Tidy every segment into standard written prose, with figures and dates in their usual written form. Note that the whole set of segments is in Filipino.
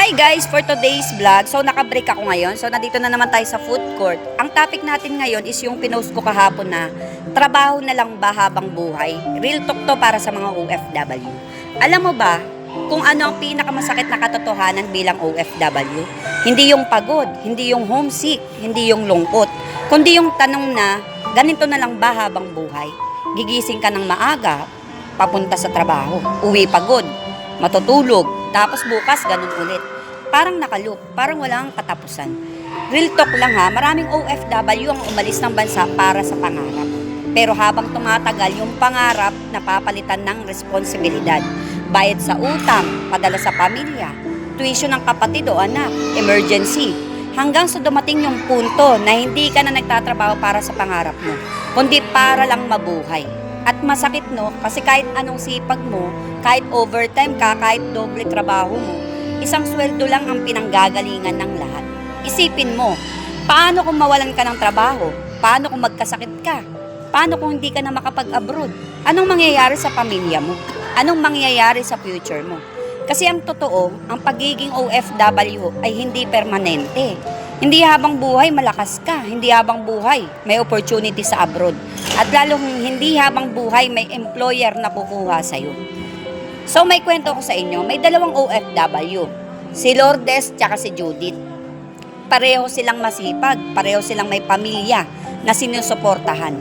Hi guys! For today's vlog, naka-break ako ngayon. Nandito na naman tayo sa food court. Ang topic natin ngayon is yung pinost ko kahapon na trabaho na lang ba habang buhay? Real talk to para sa mga OFW. Alam mo ba kung ano ang pinakamasakit na katotohanan bilang OFW? Hindi yung pagod, hindi yung homesick, hindi yung lungkot, kundi yung tanong na ganito na lang ba habang buhay? Gigising ka ng maaga, papunta sa trabaho, uwi pagod, matutulog, tapos bukas ganun ulit. Parang nakaloop, parang walang katapusan. Real talk lang ha, maraming OFW ang umalis ng bansa para sa pangarap. Pero habang tumatagal yung pangarap, napapalitan ng responsibilidad. Bayad sa utang, padala sa pamilya, tuition ng kapatid o anak, emergency. Hanggang sa dumating yung punto na hindi ka na nagtatrabaho para sa pangarap mo, kundi para lang mabuhay. At masakit no, kasi kahit anong sipag mo, kahit overtime ka, kahit doble trabaho mo, isang sweldo lang ang pinanggagalingan ng lahat. Isipin mo, paano kung mawalan ka ng trabaho? Paano kung magkasakit ka? Paano kung hindi ka na makapag-abroad? Anong mangyayari sa pamilya mo? Anong mangyayari sa future mo? Kasi ang totoo, ang pagiging OFW ay hindi permanente. Hindi habang buhay malakas ka, hindi habang buhay may opportunity sa abroad. At lalong hindi habang buhay may employer na kukuha sa'yo. So may kwento ko sa inyo, may dalawang OFW, si Lourdes tsaka si Judith. Pareho silang masipag, pareho silang may pamilya na sinusuportahan.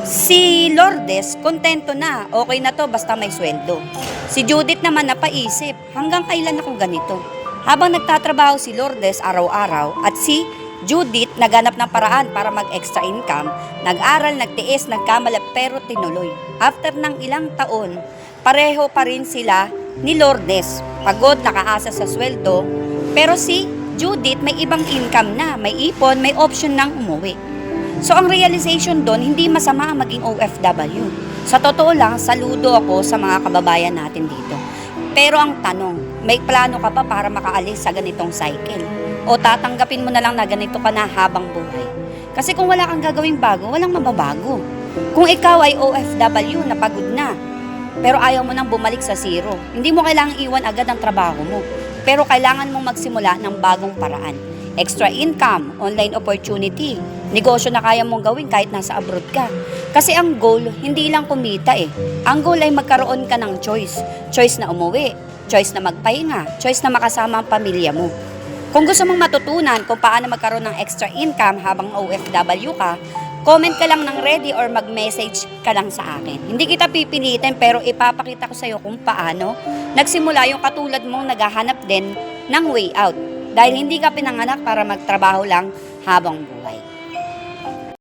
Si Lourdes, kontento na, okay na to basta may sweldo. Si Judith naman napaisip, hanggang kailan ako ganito? Habang nagtatrabaho si Lourdes araw-araw at si Judith naganap ng paraan para mag-extra income, nag-aral, nagtiis, nagkamalap pero tinuloy. After ng ilang taon, pareho pa rin sila ni Lourdes. Pagod, nakaasa sa sweldo, pero si Judith may ibang income na, may ipon, may option ng umuwi. So ang realization doon, hindi masama ang maging OFW. Sa totoo lang, saludo ako sa mga kababayan natin dito. Pero ang tanong, may plano ka ba para makaalis sa ganitong cycle? O tatanggapin mo na lang na ganito ka na habang buhay? Kasi kung wala kang gagawing bago, walang mababago. Kung ikaw ay OFW na pagod na, pero ayaw mo nang bumalik sa zero, hindi mo kailangang iwan agad ang trabaho mo. Pero kailangan mong magsimula ng bagong paraan. Extra income, online opportunity, negosyo na kaya mong gawin kahit nasa abroad ka. Kasi ang goal, hindi lang kumita eh. Ang goal ay magkaroon ka ng choice. Choice na umuwi, choice na magpahinga, choice na makasama ang pamilya mo. Kung gusto mong matutunan kung paano magkaroon ng extra income habang OFW ka, comment ka lang ng ready or mag-message ka lang sa akin. Hindi kita pipilitin pero ipapakita ko sa iyo kung paano nagsimula yung katulad mong naghahanap din ng way out. Dahil hindi ka pinanganak para magtrabaho lang habang buhay.